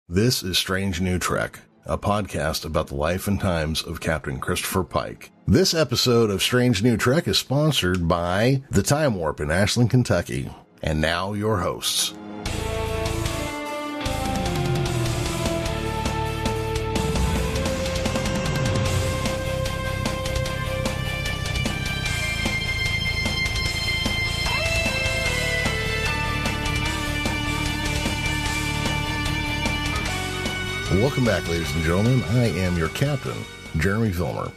This is Strange New Trek, a podcast about the life and times of Captain Christopher Pike. This episode of Strange New Trek is sponsored by The Time Warp in Ashland, Kentucky. And now, your hosts. Welcome back, ladies and gentlemen. I am your captain, Jeremy Filmer.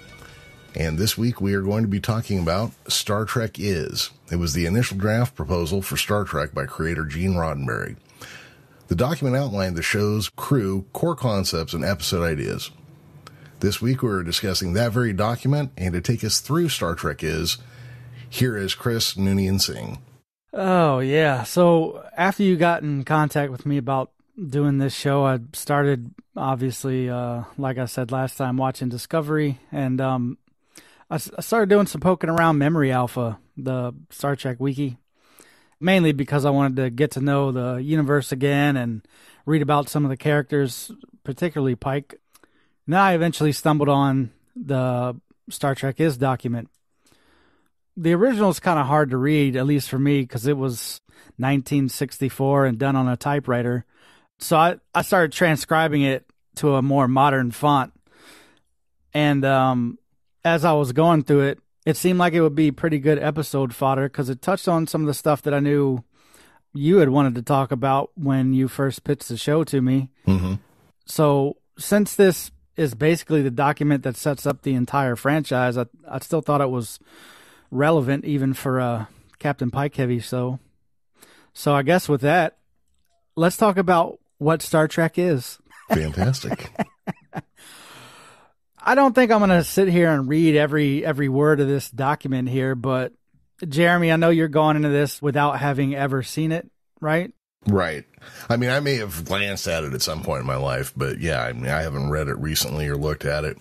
And this week we are going to be talking about Star Trek Is. It was the initial draft proposal for Star Trek by creator Gene Roddenberry. The document outlined the show's crew, core concepts, and episode ideas. This week we are discussing that very document, and to take us through Star Trek Is, here is Chris Noonian Singh. Oh, yeah. So after you got in contact with me about doing this show, I started, obviously, like I said last time, watching Discovery, and I started doing some poking around Memory Alpha, the Star Trek wiki, mainly because I wanted to get to know the universe again and read about some of the characters, particularly Pike. Now I eventually stumbled on the Star Trek Is document. The original is kind of hard to read, at least for me, because it was 1964 and done on a typewriter. So I started transcribing it to a more modern font. And as I was going through it, it seemed like it would be pretty good episode fodder because it touched on some of the stuff that I knew you had wanted to talk about when you first pitched the show to me. Mm-hmm. So since this is basically the document that sets up the entire franchise, I still thought it was relevant even for Captain Pike heavy. So I guess with that, let's talk about what Star Trek is. Fantastic. I don't think I'm going to sit here and read every word of this document here, but Jeremy, I know you're going into this without having ever seen it, right? Right. I mean, I may have glanced at it at some point in my life, but yeah, I mean, I haven't read it recently or looked at it.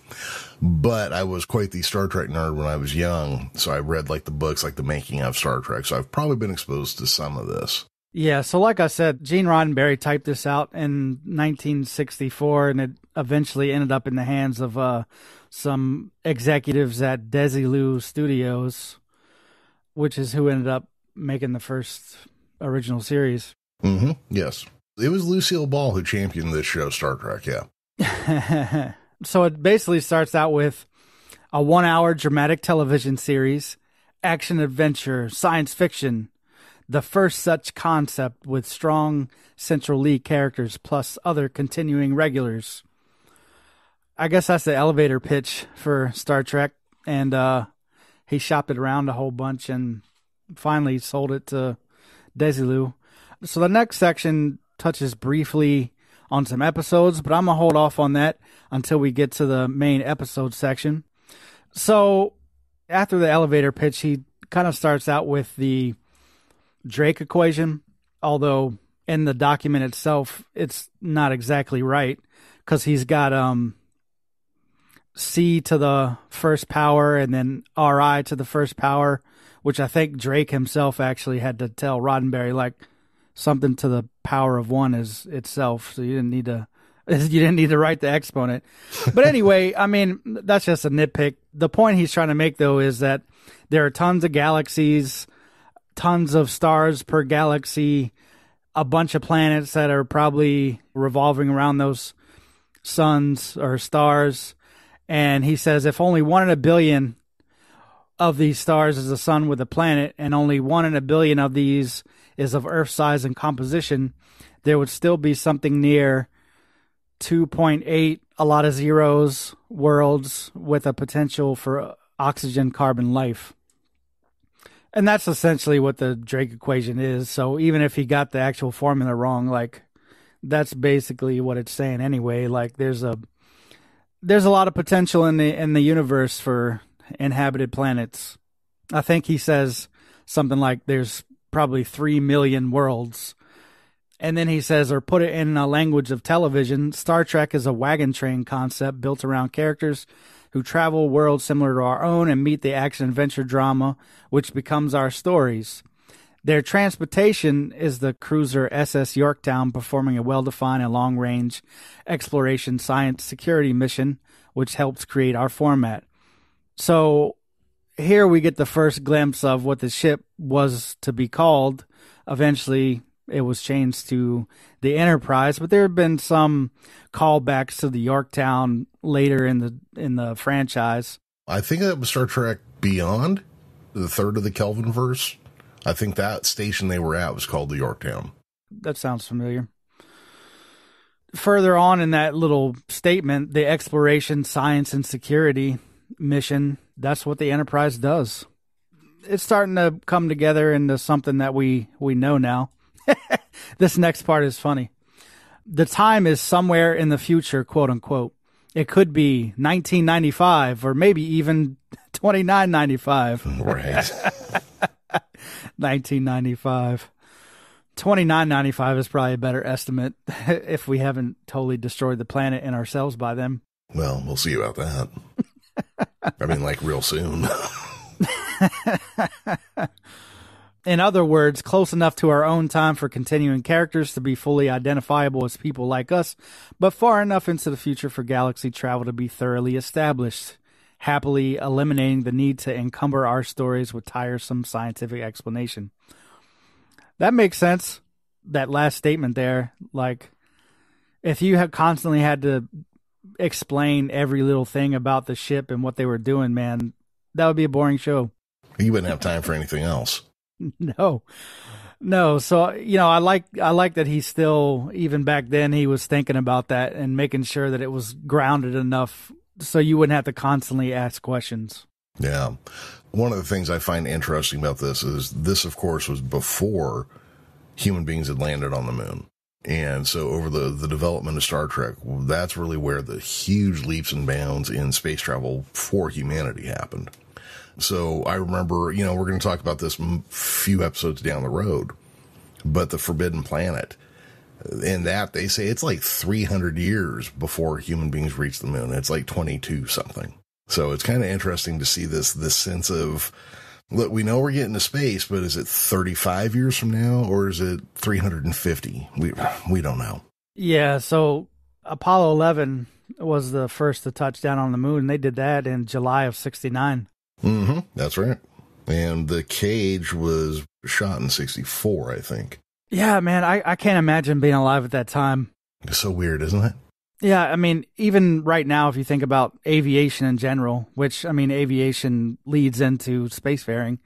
But I was quite the Star Trek nerd when I was young, so I read like the books, like The Making of Star Trek. So I've probably been exposed to some of this. Yeah, so like I said, Gene Roddenberry typed this out in 1964, and it eventually ended up in the hands of some executives at Desilu Studios, which is who ended up making the first original series. Mm-hmm. Yes. It was Lucille Ball who championed this show, Star Trek, yeah. So it basically starts out with a 1-hour dramatic television series, action-adventure, science fiction, the first such concept with strong central lead characters plus other continuing regulars. I guess that's the elevator pitch for Star Trek, and he shopped it around a whole bunch and finally sold it to Desilu. So the next section touches briefly on some episodes, but I'm going to hold off on that until we get to the main episode section. So after the elevator pitch, he kind of starts out with the Drake equation, although in the document itself, it's not exactly right because he's got C to the first power and then RI to the first power, which I think Drake himself actually had to tell Roddenberry, like, something to the power of one is itself. So you didn't need to write the exponent. But anyway, I mean, that's just a nitpick. The point he's trying to make, though, is that there are tons of galaxies, tons of stars per galaxy, a bunch of planets that are probably revolving around those suns or stars. And he says if only 1 in a billion of these stars is a sun with a planet, and only 1 in a billion of these is of Earth size and composition, there would still be something near 2.8, a lot of zeros, worlds with a potential for oxygen, carbon life. And that's essentially what the Drake equation is. So even if he got the actual formula wrong, like, that's basically what it's saying anyway. Like, there's a lot of potential in the universe for inhabited planets. I think he says something like there's probably 3 million worlds. And then he says, or put it in a language of television, Star Trek is a wagon train concept built around characters who travel worlds similar to our own and meet the action-adventure drama, which becomes our stories. Their transportation is the cruiser SS Yorktown, performing a well-defined and long-range exploration science security mission, which helps create our format. So here we get the first glimpse of what the ship was to be called. Eventually, it was changed to the Enterprise, but there have been some callbacks to the Yorktown later in the franchise. I think that was Star Trek Beyond, the third of the Kelvinverse. I think that station they were at was called the Yorktown. That sounds familiar. Further on in that little statement, the exploration, science, and security mission, that's what the Enterprise does. It's starting to come together into something that we know now. This next part is funny. The time is somewhere in the future, quote unquote. It could be 1995 or maybe even 2995. Right. 1995. 2995 is probably a better estimate if we haven't totally destroyed the planet and ourselves by then. Well, we'll see about that. I mean, like real soon. In other words, close enough to our own time for continuing characters to be fully identifiable as people like us, but far enough into the future for galaxy travel to be thoroughly established, happily eliminating the need to encumber our stories with tiresome scientific explanation. That makes sense, that last statement there. Like, if you had constantly had to explain every little thing about the ship and what they were doing, man, that would be a boring show. You wouldn't have time for anything else. No. So, I like that he's still, even back then, he was thinking about that and making sure that it was grounded enough so you wouldn't have to constantly ask questions. Yeah. One of the things I find interesting about this is this, of course, was before human beings had landed on the moon. And so over the development of Star Trek, that's really where the huge leaps and bounds in space travel for humanity happened. So I remember, we're going to talk about this a few episodes down the road, but the Forbidden Planet, in that they say it's like 300 years before human beings reach the moon. It's like 22 something. So it's kind of interesting to see this sense of, look, we know we're getting to space, but is it 35 years from now or is it 350? We don't know. Yeah. So Apollo 11 was the first to touch down on the moon. They did that in July of 1969. Mm-hmm. That's right. And the Cage was shot in 1964, I think. Yeah, man, I can't imagine being alive at that time. It's so weird, isn't it? Yeah, I mean, even right now, if you think about aviation in general, which, I mean, aviation leads into spacefaring,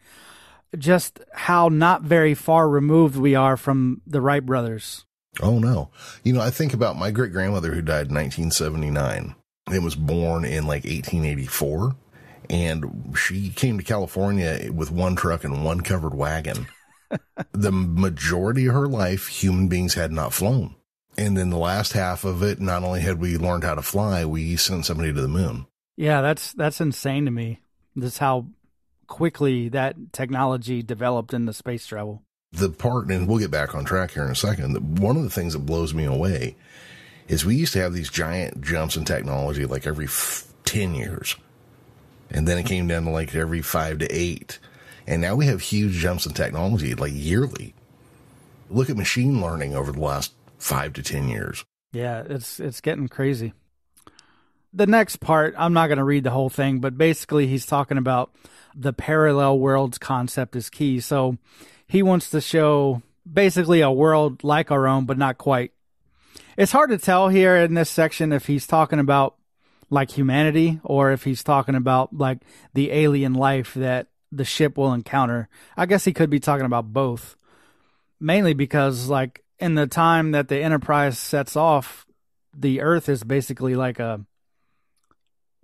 just how not very far removed we are from the Wright brothers. Oh, no. I think about my great-grandmother who died in 1979 and was born in like 1884. And she came to California with one truck and one covered wagon. The majority of her life, human beings had not flown. And then the last half of it, not only had we learned how to fly, we sent somebody to the moon. Yeah, that's insane to me. Just how quickly that technology developed into space travel. The part, and we'll get back on track here in a second, one of the things that blows me away is we used to have these giant jumps in technology like every 10 years. And then it came down to like every 5 to 8. And now we have huge jumps in technology, like yearly. Look at machine learning over the last 5 to 10 years. Yeah, it's getting crazy. The next part, I'm not going to read the whole thing, but basically he's talking about the parallel worlds concept is key. So he wants to show basically a world like our own, but not quite. It's hard to tell here in this section if he's talking about like humanity or if he's talking about like the alien life that the ship will encounter. I guess he could be talking about both, mainly because like in the time that the Enterprise sets off, the Earth is basically like a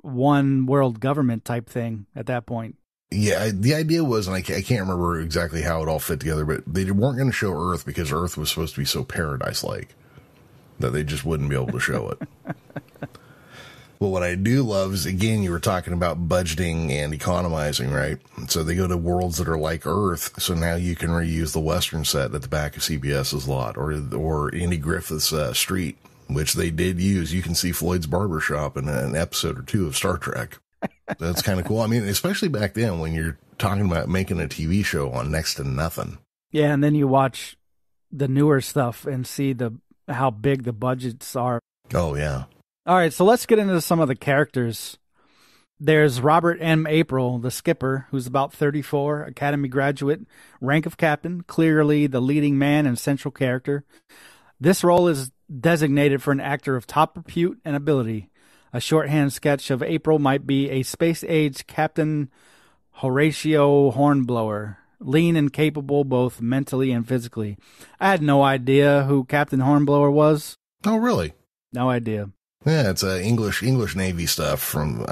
one world government type thing at that point. Yeah, the idea was, and I can't remember exactly how it all fit together, but they weren't going to show Earth because Earth was supposed to be so paradise-like that they just wouldn't be able to show it. Well, what I do love is, again, you were talking about budgeting and economizing, right? So they go to worlds that are like Earth, so now you can reuse the Western set at the back of CBS's lot or Andy Griffith's street, which they did use. You can see Floyd's barbershop in an episode or two of Star Trek. That's kind of cool. I mean, especially back then when you're talking about making a TV show on next to nothing. Yeah, and then you watch the newer stuff and see how big the budgets are. Oh, yeah. All right, so let's get into some of the characters. There's Robert M. April, the skipper, who's about 34, Academy graduate, rank of captain, clearly the leading man and central character. This role is designated for an actor of top repute and ability. A shorthand sketch of April might be a space-age Captain Horatio Hornblower, lean and capable both mentally and physically. I had no idea who Captain Hornblower was. Oh, really? No idea. Yeah, it's English Navy stuff from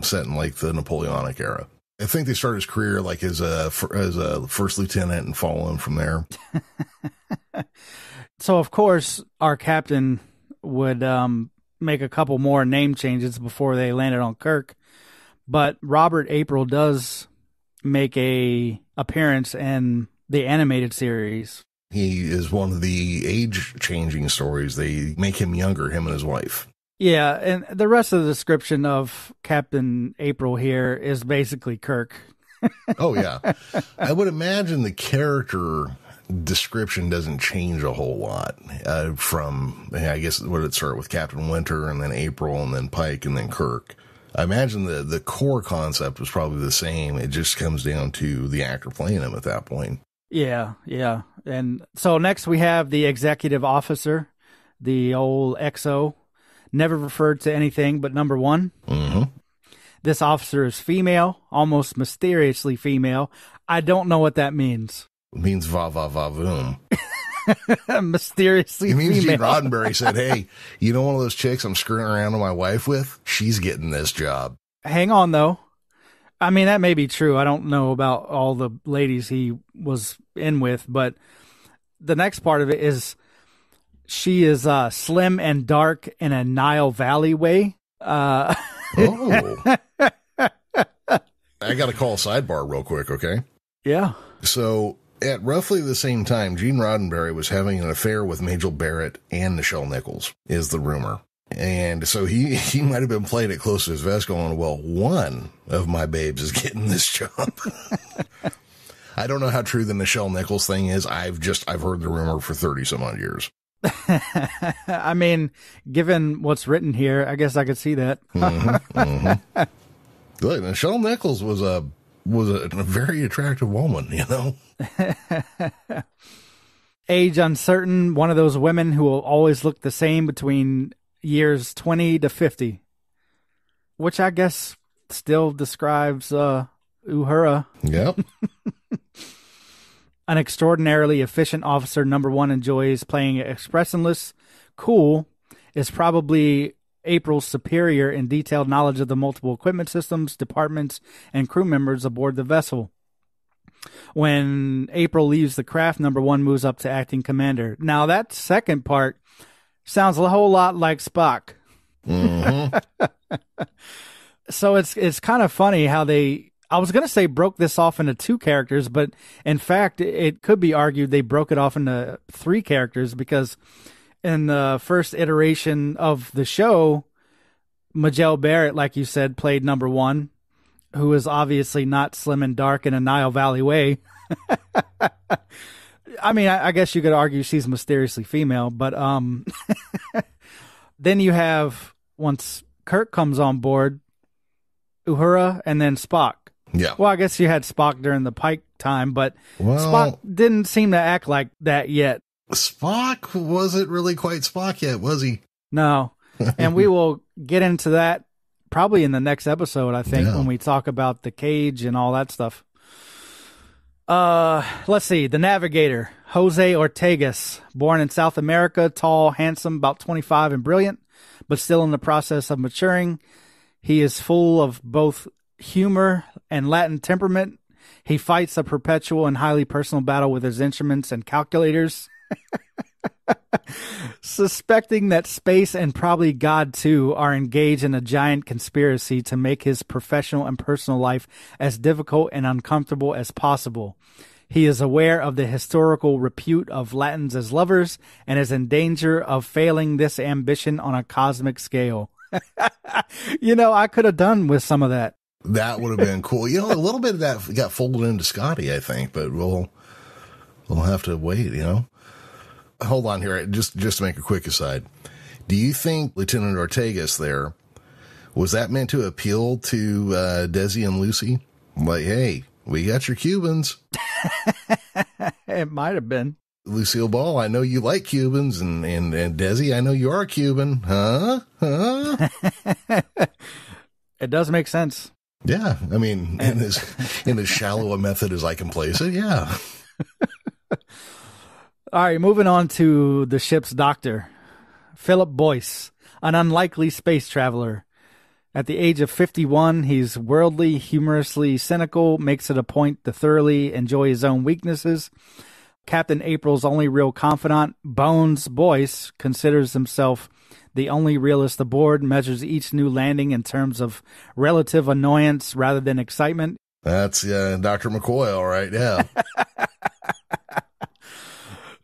set in like the Napoleonic era. I think they started his career like as a first lieutenant and following from there. So, of course, our captain would make a couple more name changes before they landed on Kirk. But Robert April does make a appearance in the animated series. He is one of the age-changing stories. They make him younger, him and his wife. Yeah, and the rest of the description of Captain April here is basically Kirk. Oh, yeah. I would imagine the character description doesn't change a whole lot from, I guess, what did it start with? Captain Winter, and then April, and then Pike, and then Kirk. I imagine the core concept was probably the same. It just comes down to the actor playing him at that point. Yeah. And so next we have the executive officer, the old XO, never referred to anything but number one. Mm-hmm. This officer is female, almost mysteriously female. I don't know what that means. It means va-va-va-voom. Mysteriously female. It means Gene Roddenberry said, hey, you know one of those chicks I'm screwing around with my wife with? She's getting this job. Hang on, though. I mean, that may be true. I don't know about all the ladies he was in with, but the next part of it is she is slim and dark in a Nile Valley way. Oh. I got to call a sidebar real quick, okay? Yeah. So at roughly the same time, Gene Roddenberry was having an affair with Majel Barrett and Nichelle Nichols, is the rumor. And so he might have been playing it close to his vest going, well, one of my babes is getting this job. I don't know how true the Nichelle Nichols thing is. I've heard the rumor for 30 some odd years. I mean, given what's written here, I guess I could see that. Mm-hmm. Look, Nichelle Nichols was a very attractive woman, you know. Age uncertain, one of those women who will always look the same between years 20 to 50, which I guess still describes Uhura. Yep. An extraordinarily efficient officer, number one enjoys playing expressionless. Cool is probably April's superior in detailed knowledge of the multiple equipment systems, departments, and crew members aboard the vessel. When April leaves the craft, number one moves up to acting commander. Now, that second part sounds a whole lot like Spock. Mm-hmm. So it's kind of funny how I was going to say broke this off into two characters, but in fact, it could be argued they broke it off into three characters because in the first iteration of the show, Majel Barrett, like you said, played number one, who is obviously not slim and dark in a Nile Valley way. I mean, I guess you could argue she's mysteriously female, but then you have, once Kirk comes on board, Uhura and then Spock. Yeah. Well, I guess you had Spock during the Pike time, but Spock didn't seem to act like that yet. Spock wasn't really quite Spock yet, was he? No. And we will get into that probably in the next episode, I think, when we talk about the cage and all that stuff. Let's see. The navigator, Jose Ortegas, born in South America, tall, handsome, about 25 and brilliant, but still in the process of maturing. He is full of both humor and Latin temperament. He fights a perpetual and highly personal battle with his instruments and calculators. Suspecting that space and probably God too are engaged in a giant conspiracy to make his professional and personal life as difficult and uncomfortable as possible. He is aware of the historical repute of Latins as lovers and is in danger of failing this ambition on a cosmic scale. You know, I could have done with some of that. That would have been cool. You know, a little bit of that got folded into Scotty, I think, but we'll we'll have to wait, Hold on here, just to make a quick aside. Do you think Lieutenant Ortegas there, was that meant to appeal to Desi and Lucy? Like, hey, we got your Cubans. It might have been. Lucille Ball, I know you like Cubans, and Desi, I know you are Cuban. Huh? It does make sense. Yeah, I mean, in as shallow a method as I can place it, yeah. All right, moving on to the ship's doctor, Philip Boyce, an unlikely space traveler. At the age of 51, he's worldly, humorously cynical, makes it a point to thoroughly enjoy his own weaknesses. Captain April's only real confidant, Bones Boyce, considers himself the only realist aboard, measures each new landing in terms of relative annoyance rather than excitement. That's Dr. McCoy, all right, yeah.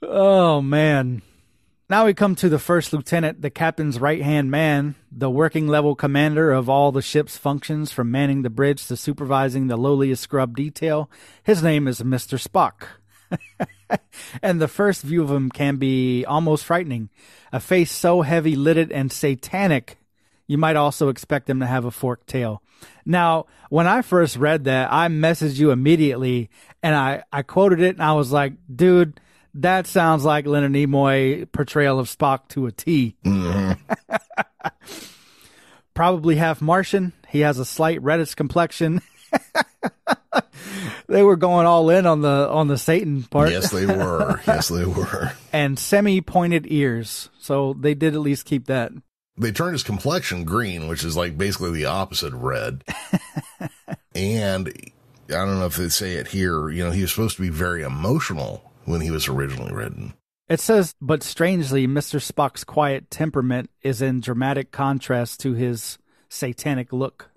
Oh, man. Now we come to the first lieutenant, the captain's right-hand man, the working level commander of all the ship's functions, from manning the bridge to supervising the lowliest scrub detail. His name is Mr. Spock. And the first view of him can be almost frightening. A face so heavy-lidded and satanic, you might also expect him to have a forked tail. Now, when I first read that, I messaged you immediately, and I quoted it, and I was like, dude, that sounds like Leonard Nimoy portrayal of Spock to a T. Mm-hmm. Probably half Martian. He has a slight reddish complexion. They were going all in on the Satan part. Yes, they were. Yes, they were. And semi-pointed ears. So they did at least keep that. They turned his complexion green, which is like basically the opposite of red. And I don't know if they say it here, he was supposed to be very emotional when he was originally written. It says, but strangely, Mr. Spock's quiet temperament is in dramatic contrast to his satanic look.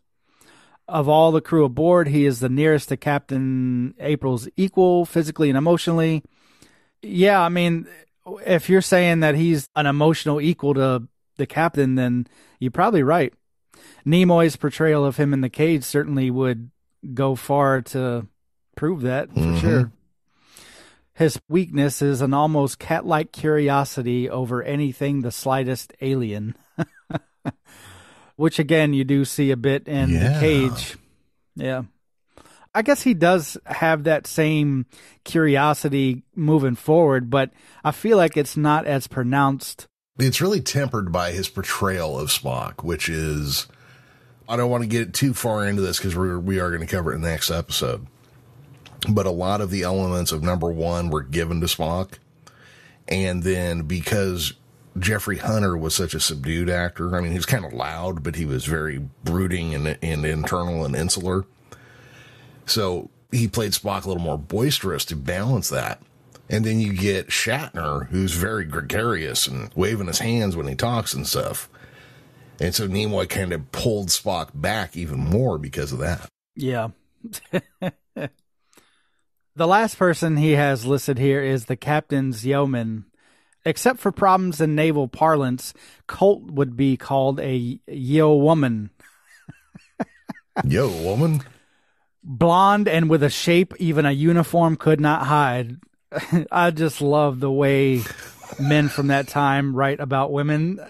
Of all the crew aboard, he is the nearest to Captain April's equal, physically and emotionally. Yeah, I mean, if you're saying that he's an emotional equal to the captain, then you're probably right. Nimoy's portrayal of him in the cage certainly would go far to prove that, for sure. His weakness is an almost cat-like curiosity over anything the slightest alien. Which, again, you do see a bit in the cage. Yeah. I guess he does have that same curiosity moving forward, but I feel like it's not as pronounced. It's really tempered by his portrayal of Spock, which is, I don't want to get too far into this because we are going to cover it in the next episode. But a lot of the elements of number one were given to Spock. And then because Jeffrey Hunter was such a subdued actor, I mean, he was kind of loud, but he was very brooding and internal and insular. So he played Spock a little more boisterous to balance that. And then you get Shatner, who's very gregarious and waving his hands when he talks and stuff. And so Nimoy kind of pulled Spock back even more because of that. Yeah. The last person he has listed here is the captain's yeoman. Except for problems in naval parlance, Colt would be called a yeowoman. Yeowoman? Blonde and with a shape even a uniform could not hide. I just love the way men from that time write about women.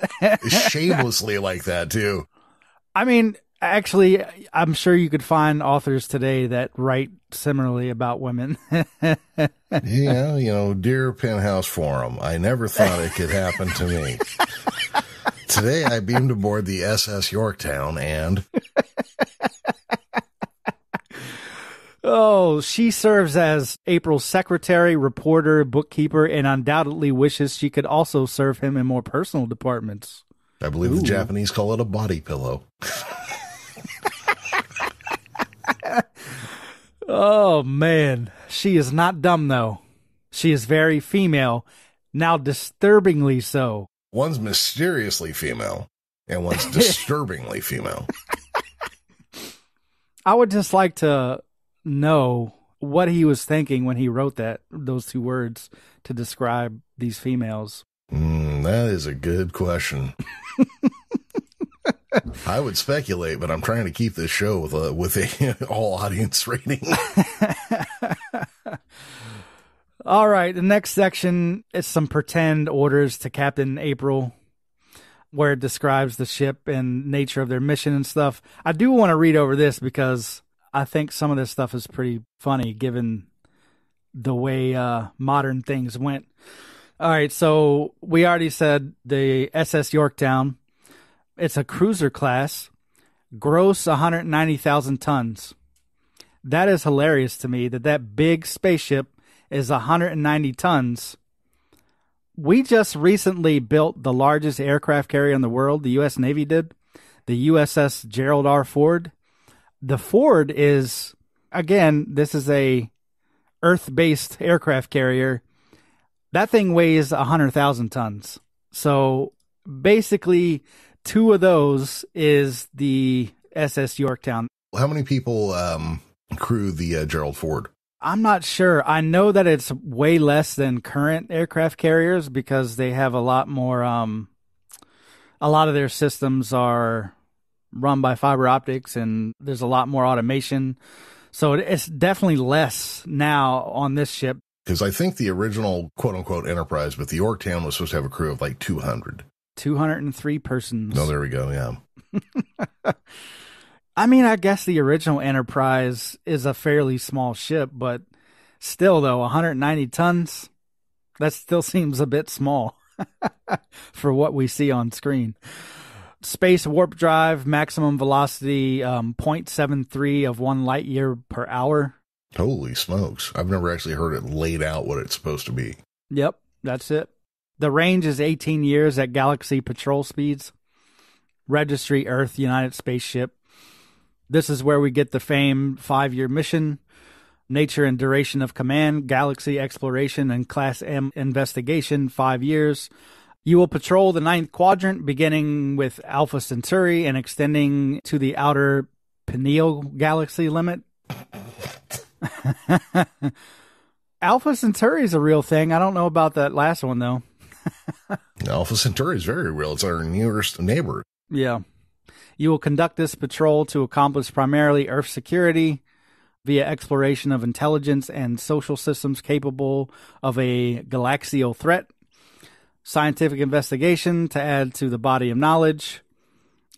Shamelessly like that, too. I mean, actually, I'm sure you could find authors today that write similarly about women. Yeah, dear Penthouse Forum, I never thought it could happen to me. Today I beamed aboard the SS Yorktown and... Oh, she serves as April's secretary, reporter, bookkeeper, and undoubtedly wishes she could also serve him in more personal departments. I believe the Japanese call it a body pillow. Oh, man. She is not dumb, though. She is very female, now disturbingly so. One's mysteriously female, and one's disturbingly female. I would just like to know what he was thinking when he wrote those two words to describe these females. That is a good question. I would speculate, but I'm trying to keep this show with a all audience rating. All right, the next section is some pretend orders to Captain April, where it describes the ship and nature of their mission and stuff. I do want to read over this because I think some of this stuff is pretty funny given the way modern things went. All right, so we already said the SS Yorktown. It's a cruiser class, gross 190,000 tons. That is hilarious to me that big spaceship is 190 tons. We just recently built the largest aircraft carrier in the world, the U.S. Navy did, the USS Gerald R. Ford. The Ford is, again, this is a Earth-based aircraft carrier. That thing weighs 100,000 tons. So basically, 2 of those is the SS Yorktown. How many people crew the Gerald Ford? I'm not sure. I know that it's way less than current aircraft carriers because they have a lot more, a lot of their systems are run by fiber optics and there's a lot more automation. So it's definitely less now on this ship. Because I think the original quote-unquote Enterprise, but the Yorktown was supposed to have a crew of like 200. 203 persons. No, there we go, yeah. I mean, I guess the original Enterprise is a fairly small ship, but still, though, 190 tons, that still seems a bit small for what we see on screen. Space warp drive, maximum velocity, 0.73 of 1 light year per hour. Holy smokes. I've never actually heard it laid out what it's supposed to be. Yep, that's it. The range is 18 years at galaxy patrol speeds. Registry Earth, United Spaceship. This is where we get the famed 5-year mission, nature and duration of command, galaxy exploration, and Class M investigation, 5 years. You will patrol the 9th quadrant, beginning with Alpha Centauri and extending to the outer Pineal galaxy limit. Alpha Centauri is a real thing. I don't know about that last one, though. Alpha Centauri is very real. It's our nearest neighbor. Yeah. You will conduct this patrol to accomplish primarily Earth security via exploration of intelligence and social systems capable of a galaxial threat, scientific investigation to add to the body of knowledge,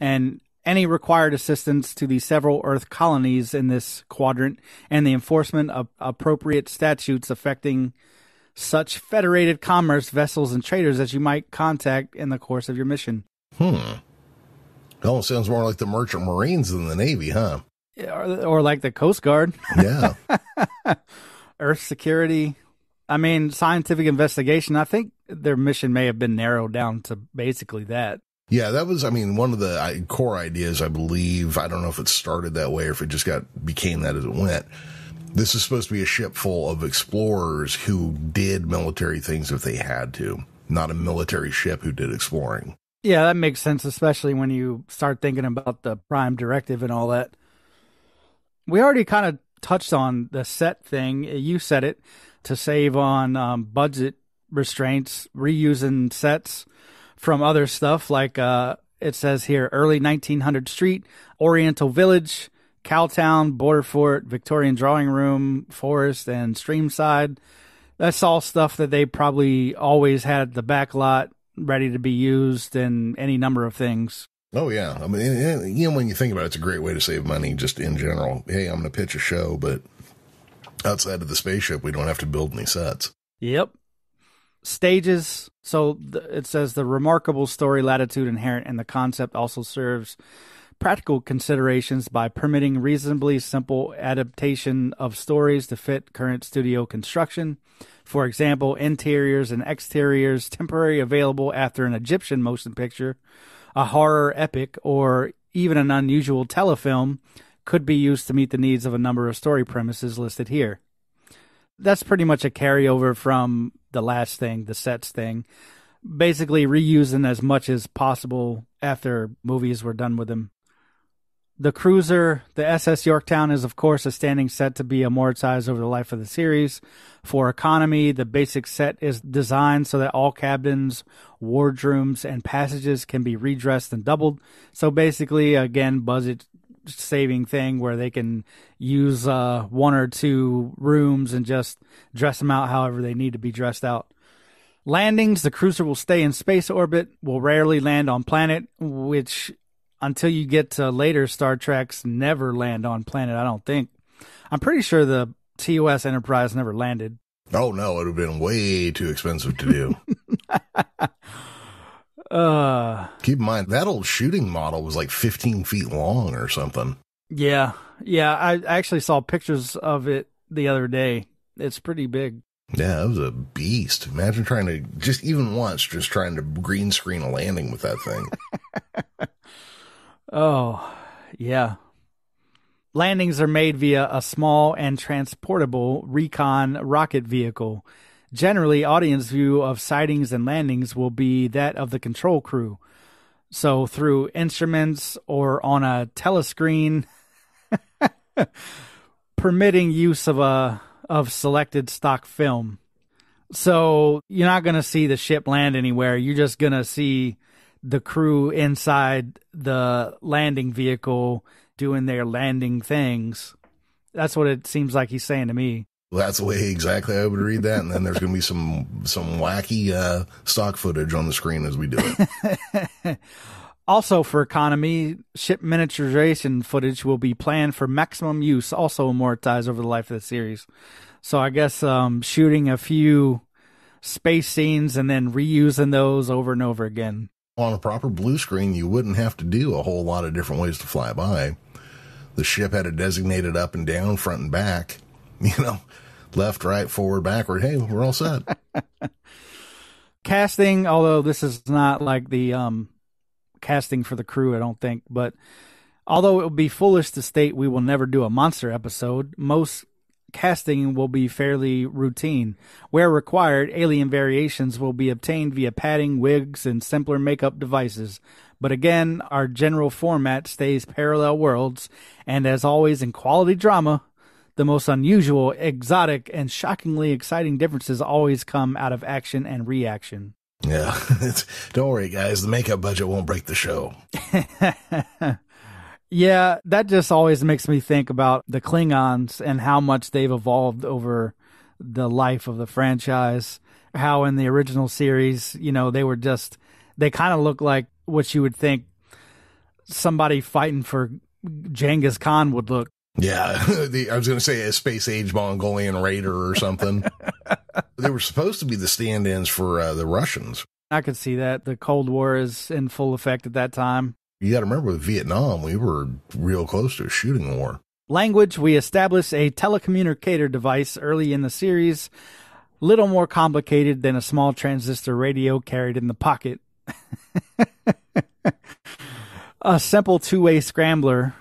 and any required assistance to the several Earth colonies in this quadrant, and the enforcement of appropriate statutes affecting such federated commerce vessels and traders as you might contact in the course of your mission. It almost sounds more like the Merchant Marines than the Navy, huh? Or like the Coast Guard. Yeah. Earth security. I mean, scientific investigation. I think their mission may have been narrowed down to basically that. Yeah, that was, I mean, one of the core ideas, I believe. I don't know if it started that way or if it just became that as it went. This is supposed to be a ship full of explorers who did military things if they had to, not a military ship who did exploring. Yeah, that makes sense, especially when you start thinking about the Prime Directive and all that. We already kind of touched on the set thing. You said it, to save on budget restraints, reusing sets from other stuff, like it says here, early 1900 Street, Oriental Village, Cowtown, Border Fort, Victorian Drawing Room, Forest, and Streamside. That's all stuff that they probably always had at the back lot, ready to be used in any number of things. Oh, yeah. I mean, you know, when you think about it, it's a great way to save money just in general. Hey, I'm going to pitch a show, but outside of the spaceship, we don't have to build any sets. Yep. Stages. So it says the remarkable story latitude inherent in the concept also serves practical considerations by permitting reasonably simple adaptation of stories to fit current studio construction. For example, interiors and exteriors temporarily available after an Egyptian motion picture, a horror epic, or even an unusual telefilm could be used to meet the needs of a number of story premises listed here. That's pretty much a carryover from the last thing, the sets thing. Basically reusing as much as possible after movies were done with them. The cruiser, the SS Yorktown, is of course a standing set to be amortized over the life of the series. For economy, the basic set is designed so that all cabins, wardrooms, and passages can be redressed and doubled. So basically, again, budget saving thing where they can use 1 or 2 rooms and just dress them out however they need to be dressed out. Landings, the cruiser will stay in space orbit, will rarely land on planet, which until you get to later Star Treks never land on planet, I don't think. I'm pretty sure the TOS Enterprise never landed. Oh, no, it would have been way too expensive to do. Keep in mind, that old shooting model was like 15 feet long or something. Yeah. I actually saw pictures of it the other day. It's pretty big. Yeah, it was a beast. Imagine trying to, just even once, just trying to green screen a landing with that thing. Oh, yeah. Landings are made via a small and transportable recon rocket vehicle. Generally, audience view of sightings and landings will be that of the control crew. So through instruments or on a telescreen, permitting use of selected stock film. So you're not going to see the ship land anywhere. You're just going to see the crew inside the landing vehicle doing their landing things. That's what it seems like he's saying to me. Well, that's the way exactly I would read that. And then there's going to be some wacky stock footage on the screen as we do it. Also, for economy, ship miniaturization footage will be planned for maximum use, also amortized over the life of the series. So I guess shooting a few space scenes and then reusing those over and over again. On a proper blue screen, you wouldn't have to do a whole lot of different ways to fly by. The ship had it designated up and down, front and back, left, right, forward, backward. Hey, we're all set. Casting, although this is not like the casting for the crew, I don't think, but although it would be foolish to state we will never do a monster episode, most casting will be fairly routine. Where required, alien variations will be obtained via padding, wigs, and simpler makeup devices. But again, our general format stays parallel worlds, and as always in quality drama, the most unusual, exotic, and shockingly exciting differences always come out of action and reaction. Yeah, don't worry, guys. The makeup budget won't break the show. Yeah, that just always makes me think about the Klingons and how much they've evolved over the life of the franchise. How in the original series, they kind of look like what you would think somebody fighting for Genghis Khan would look. Yeah, I was going to say a space age Mongolian raider or something. They were supposed to be the stand-ins for the Russians. I could see that. The Cold War is in full effect at that time. You got to remember with Vietnam, we were real close to a shooting war. Language, we established a telecommunicator device early in the series, little more complicated than a small transistor radio carried in the pocket. A simple two-way scrambler,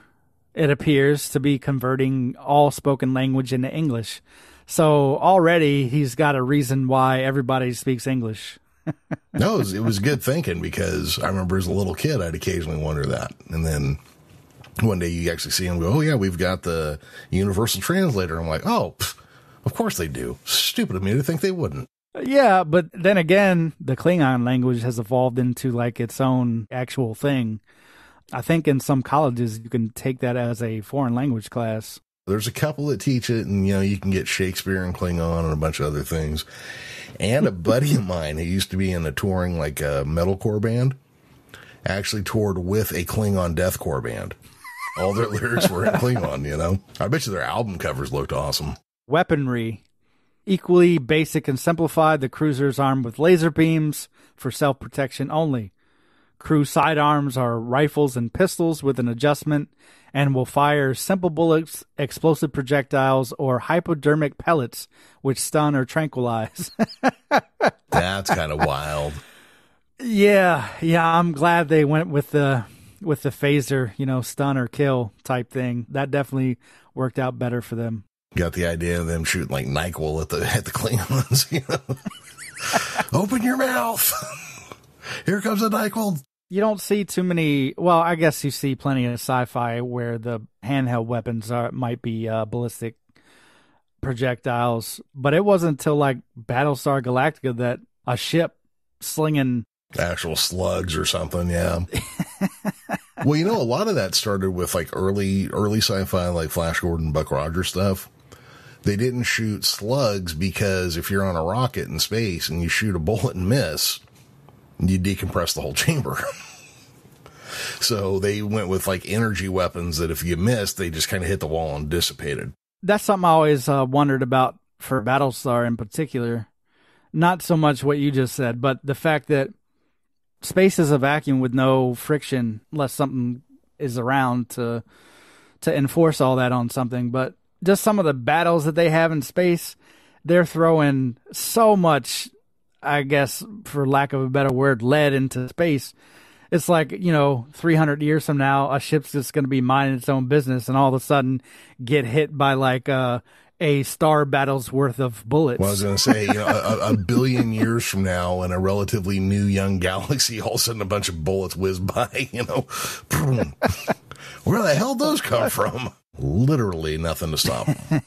it appears to be converting all spoken language into English. So already he's got a reason why everybody speaks English. No, it was good thinking, because I remember as a little kid, I'd occasionally wonder that. And then one day you actually see him go, oh, yeah, we've got the universal translator. I'm like, oh, of course they do. Stupid of me to think they wouldn't. Yeah, but then again, the Klingon language has evolved into like its own actual thing. I think in some colleges you can take that as a foreign language class. There's a couple that teach it, and, you can get Shakespeare and Klingon and a bunch of other things. And a buddy of mine who used to be in a touring, like a metalcore band, actually toured with a Klingon deathcore band. All their lyrics were in Klingon, I bet you their album covers looked awesome. Weaponry. Equally basic and simplified, the cruiser's armed with laser beams for self-protection only. Crew sidearms are rifles and pistols with an adjustment and will fire simple bullets, explosive projectiles, or hypodermic pellets, which stun or tranquilize. That's kind of wild. Yeah, I'm glad they went with the phaser, stun or kill type thing. That definitely worked out better for them. Got the idea of them shooting like NyQuil at the Klingons, Open your mouth. Here comes a NyQuil. You don't see too many. Well, I guess you see plenty of sci-fi where the handheld weapons might be ballistic projectiles, but it wasn't until like Battlestar Galactica that a ship slinging actual slugs or something. Yeah. Well, a lot of that started with like early sci-fi, like Flash Gordon, Buck Rogers stuff. They didn't shoot slugs because if you're on a rocket in space and you shoot a bullet and miss, you decompress the whole chamber. So they went with like energy weapons that if you missed, they just kind of hit the wall and dissipated. That's something I always wondered about for Battlestar in particular. Not so much what you just said, but the fact that space is a vacuum with no friction unless something is around to enforce all that on something. But just some of the battles that they have in space, they're throwing so much, I guess, for lack of a better word, lead into space. It's like, 300 years from now, a ship's just going to be minding its own business and all of a sudden get hit by like a star battle's worth of bullets. Well, I was going to say, a billion years from now in a relatively new young galaxy, all of a sudden a bunch of bullets whiz by, Where the hell those come from? Literally nothing to stop them.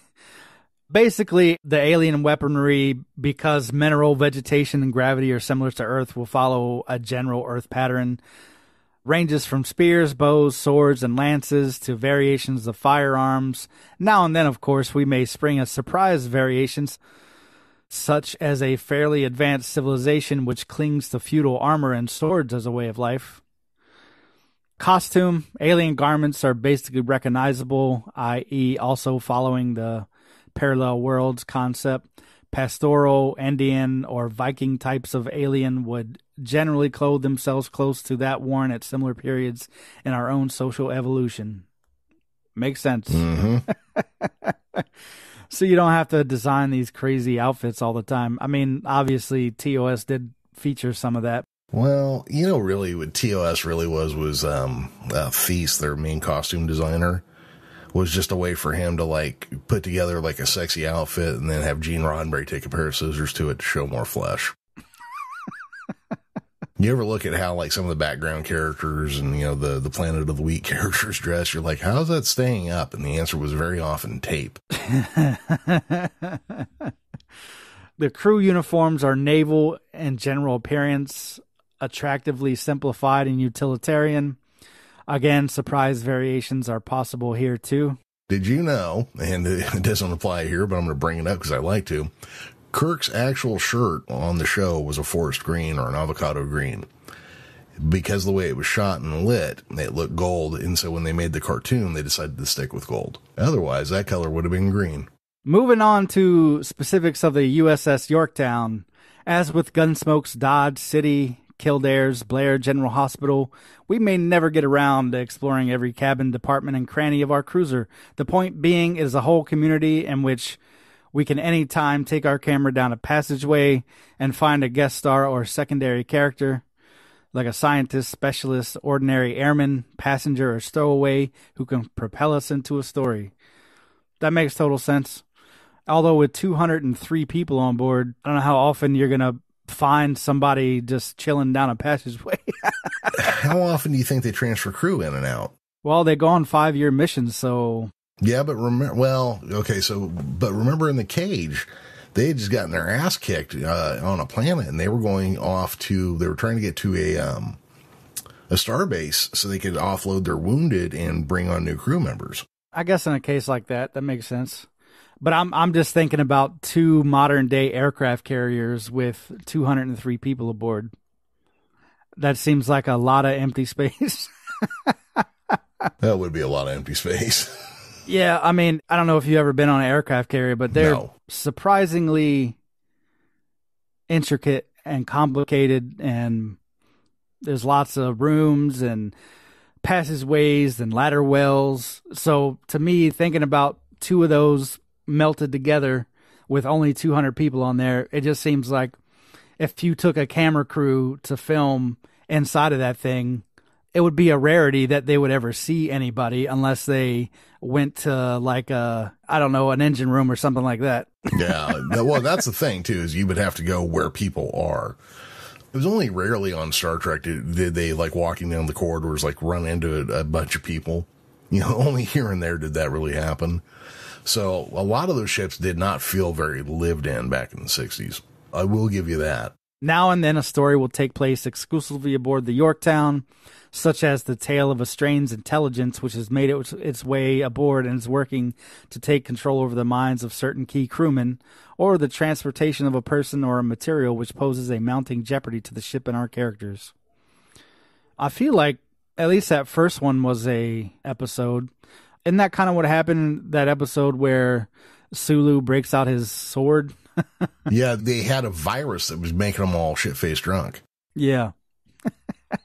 Basically, the alien weaponry, because mineral, vegetation, and gravity are similar to Earth, will follow a general Earth pattern. Ranges from spears, bows, swords, and lances to variations of firearms. Now and then, of course, we may spring a surprise variations, such as a fairly advanced civilization which clings to feudal armor and swords as a way of life. Costume, alien garments are basically recognizable, i.e. also following the parallel worlds concept. Pastoral, Indian, or Viking types of alien would generally clothe themselves close to that worn at similar periods in our own social evolution. Makes sense. Mm-hmm. So you don't have to design these crazy outfits all the time. I mean, obviously, TOS did feature some of that. Well, really what TOS really was Feast, their main costume designer, was just a way for him to like put together like a sexy outfit and then have Gene Roddenberry take a pair of scissors to it to show more flesh. You ever look at how like some of the background characters and, the Planet of the Week characters dress, you're like, how's that staying up? And the answer was very often tape. The crew uniforms are naval in general appearance, attractively simplified and utilitarian. Again, surprise variations are possible here too. Did you know, and it doesn't apply here, but I'm going to bring it up because I like to, Kirk's actual shirt on the show was a forest green or an avocado green. Because of the way it was shot and lit, it looked gold, and so when they made the cartoon, they decided to stick with gold. Otherwise, that color would have been green. Moving on to specifics of the USS Yorktown. As with Gunsmoke's Dodge City, Kildare's Blair General Hospital, we may never get around to exploring every cabin, department, and cranny of our cruiser. The point being, it is a whole community in which we can anytime take our camera down a passageway and find a guest star or secondary character, like a scientist, specialist, ordinary airman, passenger, or stowaway who can propel us into a story. That makes total sense. Although with 203 people on board, I don't know how often you're going to find somebody just chilling down a passageway. How often do you think they transfer crew in and out? Well, they go on 5-year missions, so... Yeah, but remember in the cage, they had just gotten their ass kicked on a planet, and they were trying to get to a star base so they could offload their wounded and bring on new crew members. I guess in a case like that makes sense. But I'm just thinking about 2 modern-day aircraft carriers with 203 people aboard. That seems like a lot of empty space. That would be a lot of empty space. Yeah, I mean, I don't know if you've ever been on an aircraft carrier, but they're surprisingly intricate and complicated, and there's lots of rooms and passageways and ladder wells. So to me, thinking about 2 of those melted together with only 200 people on there, it just seems like if you took a camera crew to film inside of that thing, it would be a rarity that they would ever see anybody unless they went to like an engine room or something like that. Yeah. Well, that's the thing too, is you would have to go where people are. It was only rarely on Star Trek did they like walking down the corridors, like run into a bunch of people. Only here and there did that really happen. So a lot of those ships did not feel very lived in back in the 60s. I will give you that. Now and then a story will take place exclusively aboard the Yorktown, such as the tale of a strange intelligence which has made its way aboard and is working to take control over the minds of certain key crewmen, or the transportation of a person or a material which poses a mounting jeopardy to the ship and our characters. I feel like at least that first one was a episode. Isn't that kind of what happened in that episode where Sulu breaks out his sword? Yeah, they had a virus that was making them all shit-faced drunk. Yeah.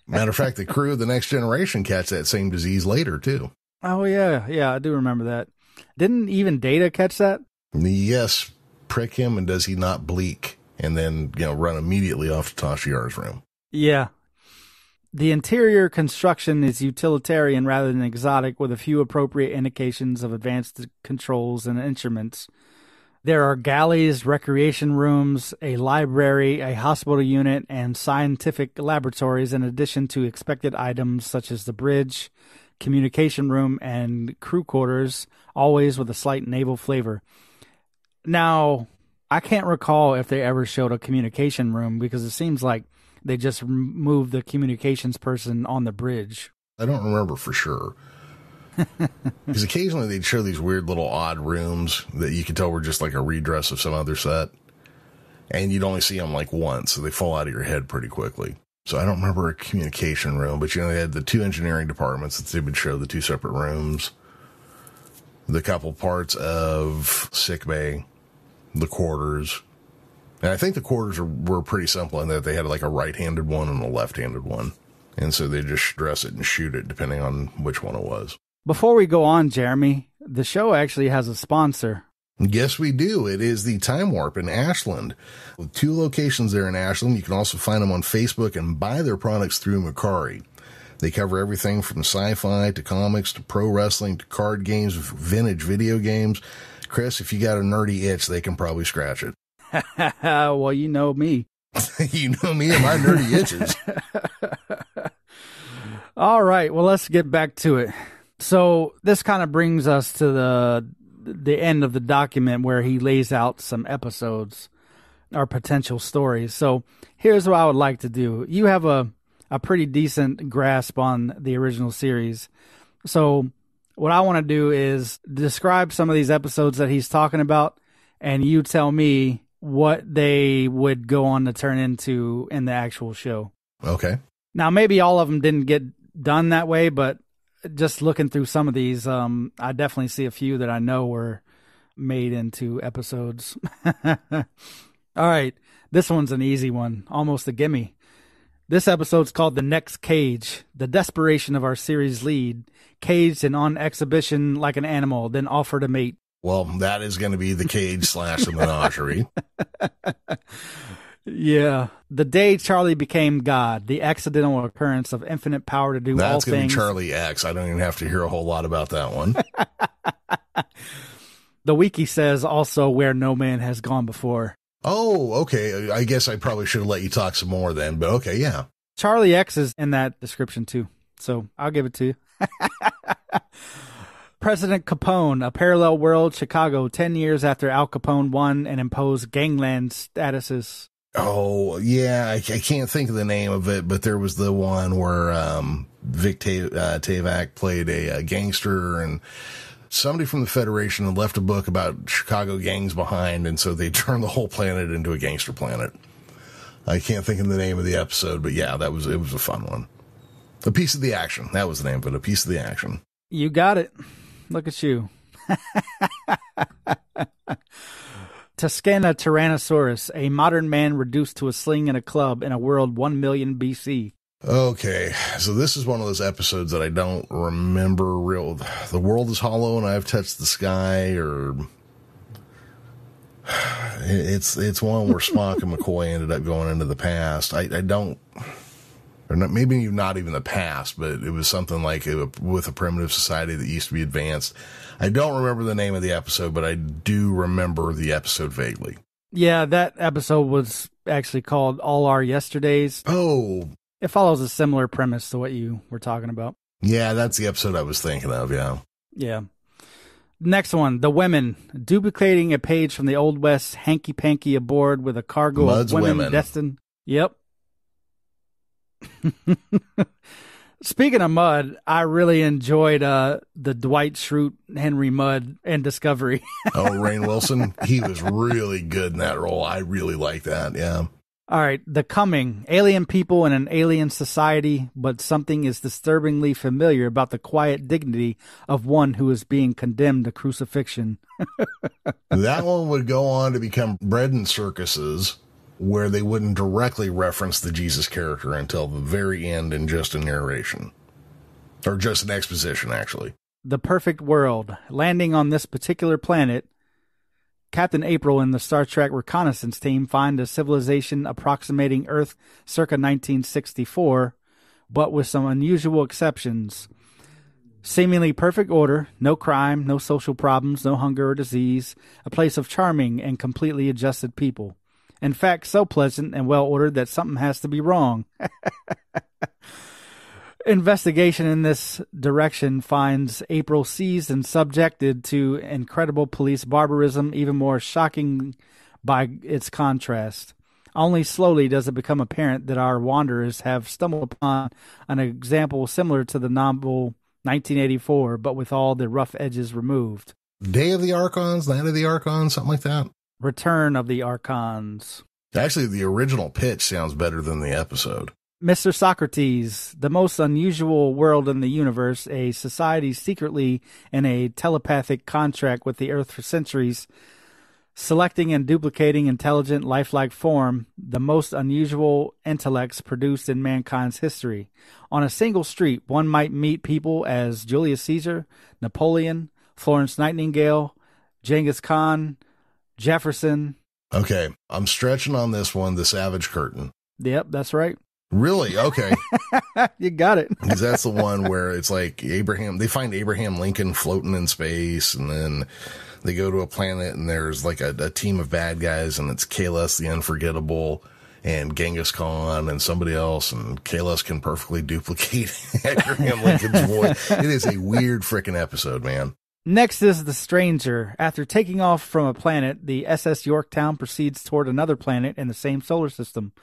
Matter of fact, the crew of the Next Generation catch that same disease later, too. Oh, yeah. Yeah, I do remember that. Didn't even Data catch that? Yes, prick him, and does he not bleak? And then, run immediately off to Tasha Yar's room. Yeah. The interior construction is utilitarian rather than exotic, with a few appropriate indications of advanced controls and instruments. There are galleys, recreation rooms, a library, a hospital unit, and scientific laboratories in addition to expected items such as the bridge, communication room, and crew quarters, always with a slight naval flavor. Now, I can't recall if they ever showed a communication room because it seems like they just moved the communications person on the bridge. I don't remember for sure. Because occasionally they'd show these weird little odd rooms that you could tell were just like a redress of some other set. And you'd only see them like once, so they fall out of your head pretty quickly. So I don't remember a communication room, but they had the two engineering departments that they would show, the two separate rooms, the couple parts of sickbay, the quarters. And I think the quarters were pretty simple in that they had like a right-handed one and a left-handed one. And so they just dress it and shoot it depending on which one it was. Before we go on, Jeremy, the show actually has a sponsor. Yes, we do. It is the Time Warp in Ashland. With 2 locations there in Ashland, you can also find them on Facebook and buy their products through Macari. They cover everything from sci-fi to comics to pro wrestling to card games, vintage video games. Chris, if you got a nerdy itch, they can probably scratch it. Well, you know me. You know me and my nerdy itches. All right, well, let's get back to it. So this kind of brings us to the end of the document where he lays out some episodes or potential stories. So here's what I would like to do. You have a pretty decent grasp on the original series. So what I want to do is describe some of these episodes that he's talking about, and you tell me what they would go on to turn into in the actual show. Okay. Now, maybe all of them didn't get done that way, but just looking through some of these, I definitely see a few that I know were made into episodes. All right. This one's an easy one, almost a gimme. This episode's called The Next Cage, the desperation of our series lead, caged and on exhibition like an animal, then offered a mate. Well, that is going to be the cage / the menagerie. Yeah. The day Charlie became God, the accidental occurrence of infinite power to do all things. That's going to be Charlie X. I don't even have to hear a whole lot about that one. The wiki says also where no man has gone before. Oh, okay. I guess I probably should have let you talk some more then, but okay, yeah. Charlie X is in that description too, so I'll give it to you. President Capone, a parallel world, Chicago, 10 years after Al Capone won and imposed gangland statuses. Oh, yeah, I can't think of the name of it, but there was the one where Vic Tavac played a gangster, and somebody from the Federation had left a book about Chicago gangs behind, and so they turned the whole planet into a gangster planet. I can't think of the name of the episode, but yeah, it was a fun one. A Piece of the Action. That was the name of it, A Piece of the Action. You got it. Look at you. Tuscana Tyrannosaurus, a modern man reduced to a sling and a club in a world 1 million BC. Okay, so this is one of those episodes that I don't remember real. The world is hollow and I've touched the sky, or it's one where Spock and McCoy ended up going into the past. I don't, or not, maybe not even the past, but it was something like with a primitive society that used to be advanced. I don't remember the name of the episode, but I do remember the episode vaguely. Yeah, that episode was actually called All Our Yesterdays. Oh. It follows a similar premise to what you were talking about. Yeah, that's the episode I was thinking of, yeah. Yeah. Next one, The Women. Duplicating a page from the Old West hanky-panky aboard with a cargo Mud's of women Women. destined... Yep. Speaking of Mudd, I really enjoyed the Dwight Schrute Henry Mudd in Discovery. Oh, Rainn Wilson, he was really good in that role. I really like that. Yeah. All right, The Coming. Alien people in an alien society, but something is disturbingly familiar about the quiet dignity of one who is being condemned to crucifixion. That one would go on to become Bread and Circuses, where they wouldn't directly reference the Jesus character until the very end in just a narration. Or just an exposition, actually. The Perfect World. Landing on this particular planet, Captain April and the Star Trek reconnaissance team find a civilization approximating Earth circa 1964, but with some unusual exceptions. Seemingly perfect order, no crime, no social problems, no hunger or disease, a place of charming and completely adjusted people. In fact, so pleasant and well-ordered that something has to be wrong. Investigation in this direction finds April seized and subjected to incredible police barbarism, even more shocking by its contrast. Only slowly does it become apparent that our wanderers have stumbled upon an example similar to the novel 1984, but with all the rough edges removed. Day of the Archons, Night of the Archons, something like that. Return of the Archons. Actually, the original pitch sounds better than the episode. Mr. Socrates, the most unusual world in the universe, a society secretly in a telepathic contract with the Earth for centuries, selecting and duplicating intelligent, lifelike form, the most unusual intellects produced in mankind's history. On a single street, one might meet people as Julius Caesar, Napoleon, Florence Nightingale, Genghis Khan, Jefferson. Okay, I'm stretching on this one, the Savage Curtain. Yep, that's right. Really? Okay. You got it. Because that's the one where it's like they find Abraham Lincoln floating in space, and then they go to a planet and there's like a team of bad guys, and it's Kahless the Unforgettable and Genghis Khan and somebody else, and Kahless can perfectly duplicate Abraham Lincoln's voice. It is a weird freaking episode, man. Next is The Stranger. After taking off from a planet, the SS Yorktown proceeds toward another planet in the same solar system.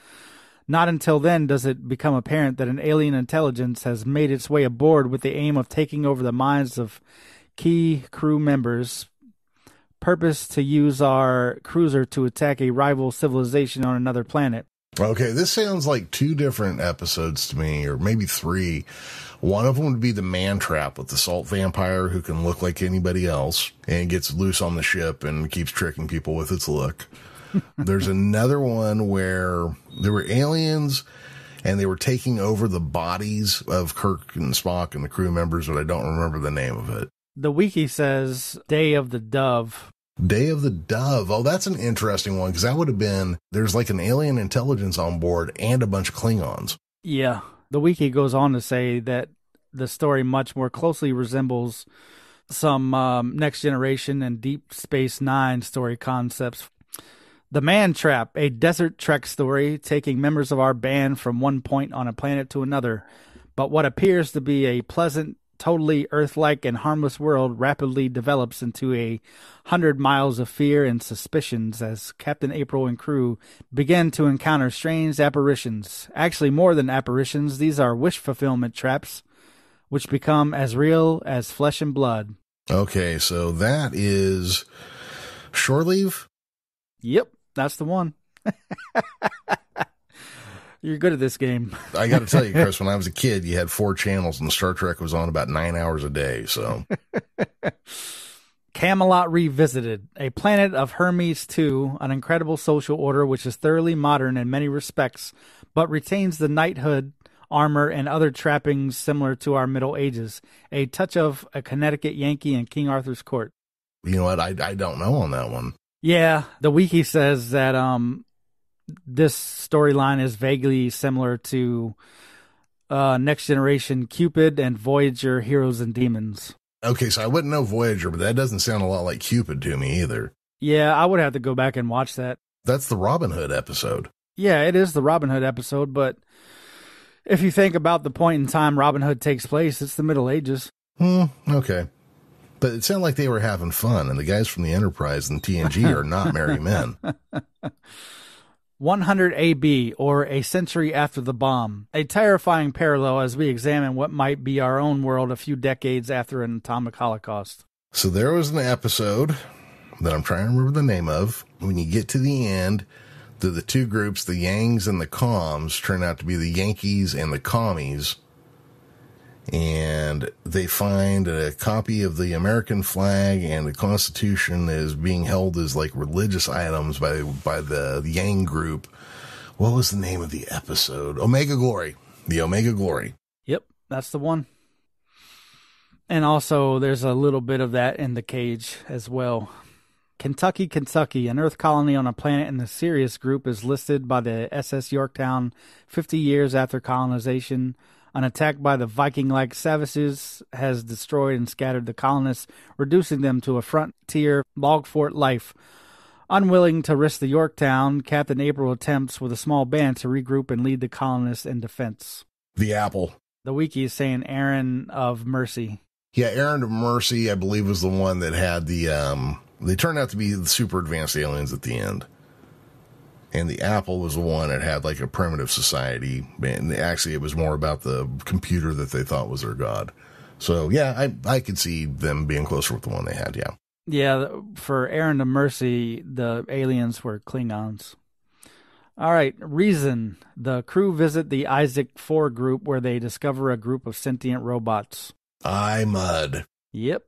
Not until then does it become apparent that an alien intelligence has made its way aboard with the aim of taking over the minds of key crew members. Purpose to use our cruiser to attack a rival civilization on another planet. Okay, this sounds like two different episodes to me, or maybe three. One of them would be the Man Trap with the salt vampire who can look like anybody else and gets loose on the ship and keeps tricking people with its look. There's another one where there were aliens and they were taking over the bodies of Kirk and Spock and the crew members, but I don't remember the name of it. The wiki says Day of the Dove. Day of the Dove. Oh, that's an interesting one, because that would have been, there's like an alien intelligence on board and a bunch of Klingons. Yeah. The wiki goes on to say that the story much more closely resembles some Next Generation and Deep Space Nine story concepts. The Man Trap, a desert trek story taking members of our band from one point on a planet to another. But what appears to be a pleasant, totally Earth-like and harmless world rapidly develops into 100 miles of fear and suspicions as Captain April and crew begin to encounter strange apparitions. Actually, more than apparitions, these are wish fulfillment traps, which become as real as flesh and blood. Okay, so that is Shore Leave? Yep, that's the one. You're good at this game. I got to tell you, Chris, when I was a kid, you had 4 channels and Star Trek was on about 9 hours a day. So, Camelot Revisited, a planet of Hermes 2, an incredible social order which is thoroughly modern in many respects, but retains the knighthood, armor, and other trappings similar to our Middle Ages. A touch of a Connecticut Yankee and King Arthur's court. You know what? I don't know on that one. Yeah, the wiki says that this storyline is vaguely similar to Next Generation Cupid and Voyager Heroes and Demons. Okay, so I wouldn't know Voyager, but that doesn't sound a lot like Cupid to me either. Yeah, I would have to go back and watch that. That's the Robin Hood episode. Yeah, it is the Robin Hood episode, but if you think about the point in time Robin Hood takes place, it's the Middle Ages. Okay. But it sounded like they were having fun, and the guys from the Enterprise and TNG are not merry men. 100 AB, or a century after the bomb. A terrifying parallel as we examine what might be our own world a few decades after an atomic holocaust. So there was an episode that I'm trying to remember the name of. When you get to the end, the two groups, the Yangs and the Comms, turn out to be the Yankees and the Commies. And they find a copy of the American flag and the Constitution is being held as like religious items by the Yang group. What was the name of the episode? Omega Glory. The Omega Glory. Yep, that's the one. And also there's a little bit of that in The Cage as well. Kentucky, an Earth colony on a planet in the Sirius group is listed by the SS Yorktown 50 years after colonization. An attack by the Viking-like savages has destroyed and scattered the colonists, reducing them to a frontier log fort life. Unwilling to risk the Yorktown, Captain April attempts with a small band to regroup and lead the colonists in defense. The Apple. The wiki is saying Aaron of Mercy. Yeah, Aaron of Mercy, I believe, was the one that had the, they turned out to be the super advanced aliens at the end. And the Apple was the one that had like a primitive society. And actually, it was more about the computer that they thought was their god. So, yeah, I could see them being closer with the one they had, yeah. Yeah, for Aaron of Mercy, the aliens were Klingons. All right, Reason. The crew visit the Isaac IV group where they discover a group of sentient robots. Mud. Yep.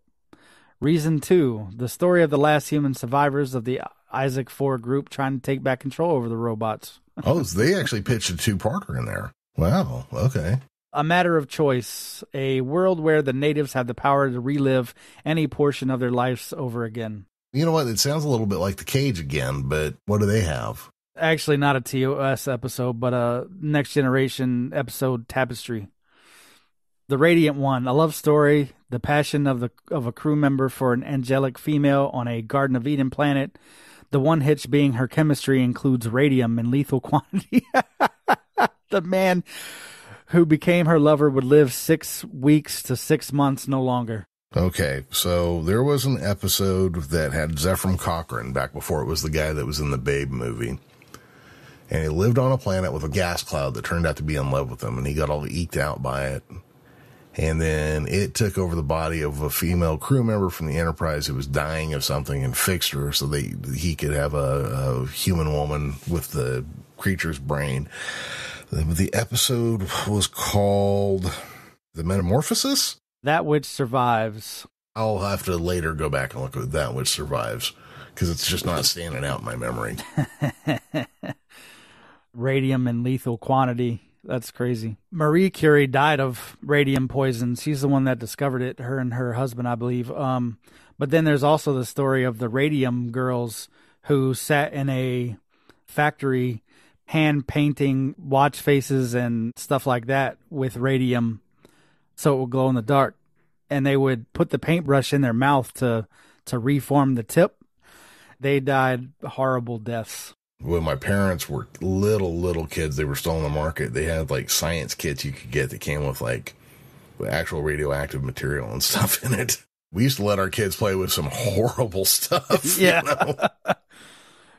Reason 2. The story of the last human survivors of the Isaac IV group trying to take back control over the robots. Oh, so they actually pitched a two-parter in there. Wow, okay. A Matter of Choice. A world where the natives have the power to relive any portion of their lives over again. You know what? It sounds a little bit like The Cage again, but what do they have? Actually, not a TOS episode, but a Next Generation episode, Tapestry. The Radiant One, a love story, the passion of a crew member for an angelic female on a Garden of Eden planet. The one hitch being her chemistry includes radium in lethal quantity. The man who became her lover would live 6 weeks to 6 months no longer. Okay, so there was an episode that had Zephram Cochrane back before it was the guy that was in the Babe movie. And he lived on a planet with a gas cloud that turned out to be in love with him, and he got all eked out by it. And then it took over the body of a female crew member from the Enterprise who was dying of something and fixed her so he could have a human woman with the creature's brain. The episode was called The Metamorphosis? That Which Survives. I'll have to later go back and look at That Which Survives because it's just not standing out in my memory. Radium in lethal quantity. That's crazy. Marie Curie died of radium poison. She's the one that discovered it, her and her husband, I believe. But then there's also the story of the radium girls who sat in a factory hand painting watch faces and stuff like that with radium so it would glow in the dark. And they would put the paintbrush in their mouth to reform the tip. They died horrible deaths. When my parents were little kids, they were still on the market. They had like science kits you could get that came with like actual radioactive material and stuff in it. We used to let our kids play with some horrible stuff. Yeah. You know?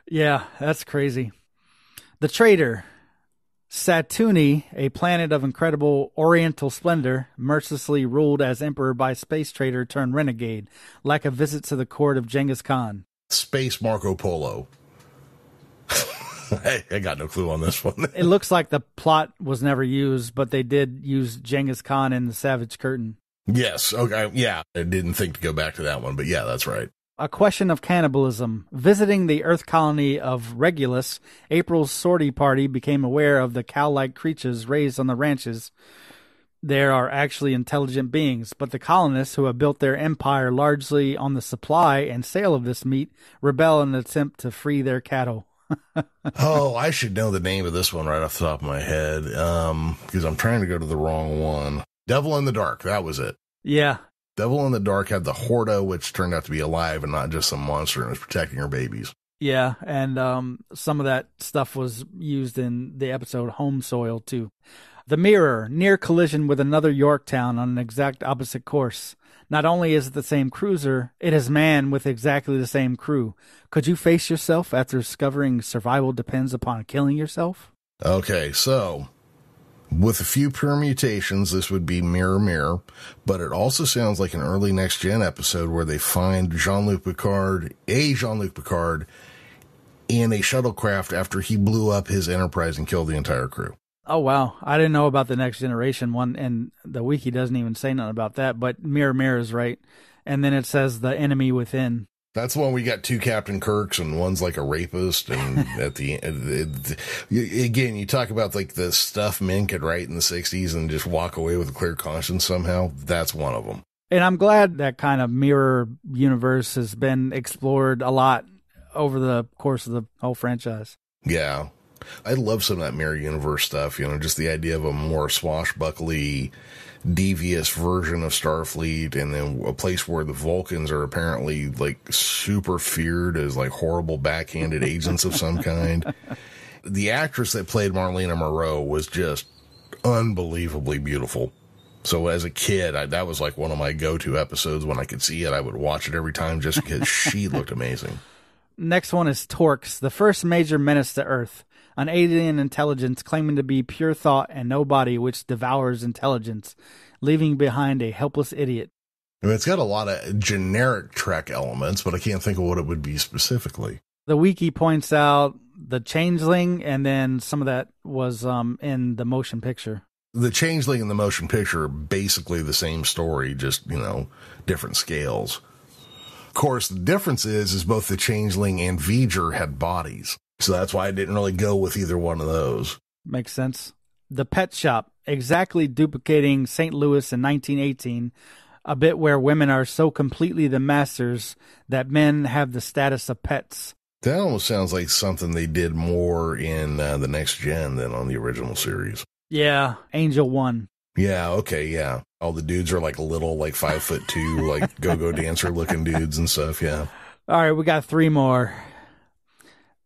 Yeah, that's crazy. The Traitor. Satuni, a planet of incredible oriental splendor, mercilessly ruled as emperor by space traitor turned renegade, like a visit to the court of Genghis Khan. Space Marco Polo. I got no clue on this one. It looks like the plot was never used, but they did use Genghis Khan in the Savage Curtain. Yes. Okay. Yeah. I didn't think to go back to that one, but yeah, that's right. A Question of Cannibalism. Visiting the Earth colony of Regulus, April's sortie party became aware of the cow-like creatures raised on the ranches. There are actually intelligent beings, but the colonists who have built their empire largely on the supply and sale of this meat rebel in an attempt to free their cattle. Oh, I should know the name of this one right off the top of my head, because I'm trying to go to the wrong one. Devil in the Dark, that was it. Yeah. Devil in the Dark had the Horda, which turned out to be alive and not just some monster, and was protecting her babies. Yeah, and some of that stuff was used in the episode Home Soil, too. The Mirror, near collision with another Yorktown on an exact opposite course. Not only is it the same cruiser, it is manned with exactly the same crew. Could you face yourself after discovering survival depends upon killing yourself? Okay, so with a few permutations, this would be Mirror Mirror, but it also sounds like an early Next Gen episode where they find Jean-Luc Picard in a shuttlecraft after he blew up his Enterprise and killed the entire crew. Oh, wow. I didn't know about the Next Generation one, and the wiki doesn't even say nothing about that, but Mirror Mirror is right. And then it says the enemy within. That's the one we got 2 Captain Kirks, and one's like a rapist, and at the end, again, you talk about like the stuff men could write in the 60s and just walk away with a clear conscience somehow. That's one of them. And I'm glad that kind of mirror universe has been explored a lot over the course of the whole franchise. Yeah. I love some of that mirror universe stuff, just the idea of a more swashbuckly, devious version of Starfleet, and then a place where the Vulcans are apparently like super feared as like horrible backhanded agents of some kind. The actress that played Marlena Moreau was just unbelievably beautiful. So as a kid, that was like one of my go-to episodes. When I could see it, I would watch it every time just because she looked amazing. Next one is Torx, the first major menace to Earth. An alien intelligence claiming to be pure thought and no body, which devours intelligence, leaving behind a helpless idiot. I mean, it's got a lot of generic Trek elements, but I can't think of what it would be specifically. The wiki points out the Changeling, and then some of that was in the motion picture. The Changeling and the motion picture are basically the same story, just, different scales. Of course, the difference is both the Changeling and V'ger had bodies. So that's why I didn't really go with either one of those. Makes sense. The Pet Shop, exactly duplicating St. Louis in 1918, a bit where women are so completely the masters that men have the status of pets. That almost sounds like something they did more in the Next Gen than on the original series. Yeah, Angel 1. Yeah, okay, yeah. All the dudes are like little, like 5'2", like go-go dancer looking dudes and stuff, yeah. All right, we got 3 more.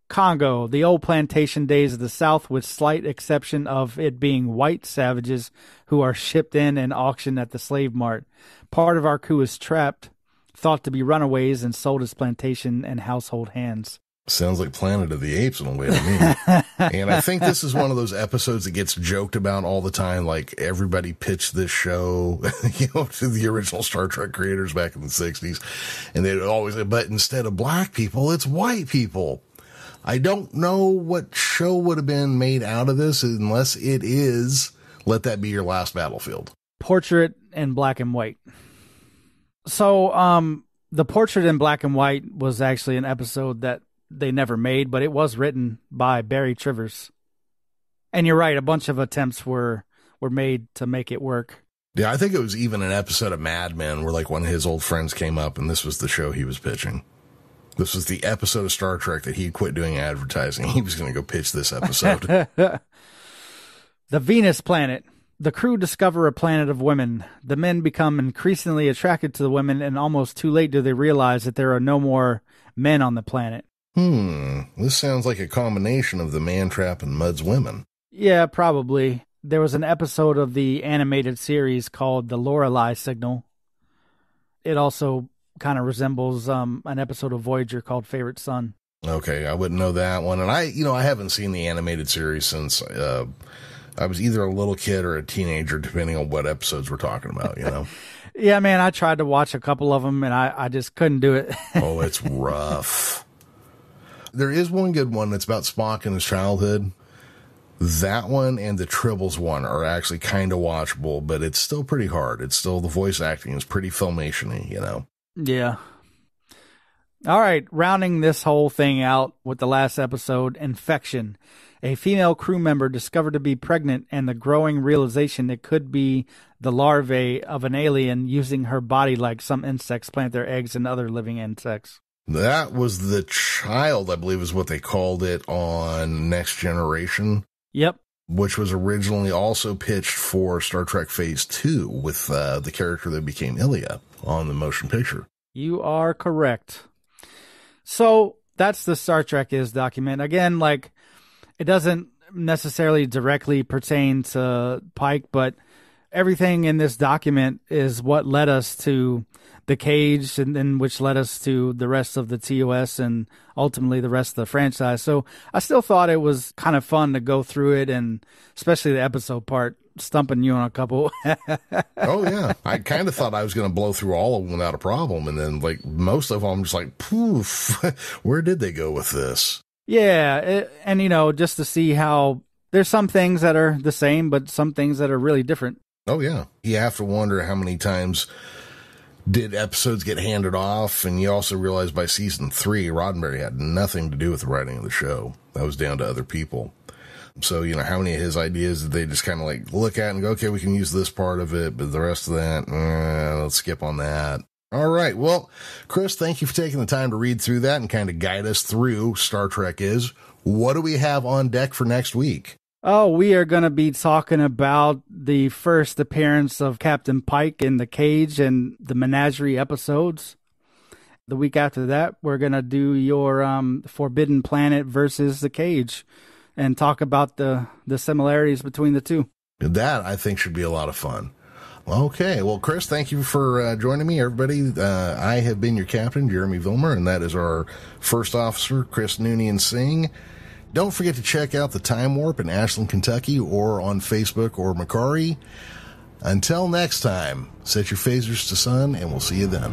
Congo, the old plantation days of the South, with slight exception of it being white savages who are shipped in and auctioned at the slave mart. Part of our crew is trapped, thought to be runaways, and sold as plantation and household hands. Sounds like Planet of the Apes in a way to me. And I think this is one of those episodes that gets joked about all the time. Like everybody pitched this show, to the original Star Trek creators back in the 60s. And they'd always say, but instead of black people, it's white people. I don't know what show would have been made out of this unless it is Let That Be Your Last Battlefield. Portrait in black and white. So, the Portrait in black and white was actually an episode that they never made, but it was written by Barry Trivers. And you're right, a bunch of attempts were made to make it work. Yeah, I think it was even an episode of Mad Men where like one of his old friends came up and this was the show he was pitching. This was the episode of Star Trek that he quit doing advertising. He was going to go pitch this episode. The Venus planet. The crew discover a planet of women. The men become increasingly attracted to the women, and almost too late do they realize that there are no more men on the planet. This sounds like a combination of the Man Trap and Mud's Women. Yeah, probably. There was an episode of the animated series called The Lorelei Signal. It also kind of resembles an episode of Voyager called Favorite Son. Okay, I wouldn't know that one. And I haven't seen the animated series since I was either a little kid or a teenager, depending on what episodes we're talking about, Yeah, man, I tried to watch a couple of them, and I just couldn't do it. Oh, it's rough. There is one good one that's about Spock in his childhood. That one and the Tribbles one are actually kind of watchable, but it's still pretty hard. It's still, the voice acting is pretty Filmation-y, Yeah. All right, rounding this whole thing out with the last episode, Infection. A female crew member discovered to be pregnant, and the growing realization it could be the larvae of an alien using her body like some insects plant their eggs in other living insects. That was the child, I believe is what they called it on Next Generation. Yep. Which was originally also pitched for Star Trek Phase 2 with the character that became Ilia on the motion picture. You are correct. So that's the Star Trek Is document. Again, like, it doesn't necessarily directly pertain to Pike, but everything in this document is what led us to the Cage, and then which led us to the rest of the TOS and ultimately the rest of the franchise. So I still thought it was kind of fun to go through it, and especially the episode part, stumping you on a couple. Oh, yeah. I kind of thought I was going to blow through all of them without a problem. And then, like, most of them, I'm just like, poof, where did they go with this? Yeah. And, you know, just to see how there's some things that are the same, but some things that are really different. Oh, yeah. You have to wonder how many times did episodes get handed off. And you also realize by season 3, Roddenberry had nothing to do with the writing of the show. That was down to other people. So, you know, how many of his ideas did they just kind of like look at and go, okay, we can use this part of it, but the rest of that, let's skip on that. All right. Well, Chris, thank you for taking the time to read through that and kind of guide us through Star Trek Is. What do we have on deck for next week? Oh, we are going to be talking about the first appearance of Captain Pike in the Cage and the Menagerie episodes. The week after that, we're going to do your Forbidden Planet versus the Cage and talk about the similarities between the two. That, I think, should be a lot of fun. Okay. Well, Chris, thank you for joining me, everybody. I have been your captain, Jeremy Vilmer, and that is our first officer, Chris Noonien Singh. Don't forget to check out the Time Warp in Ashland, Kentucky, or on Facebook or Macquarie. Until next time, set your phasers to sun, and we'll see you then.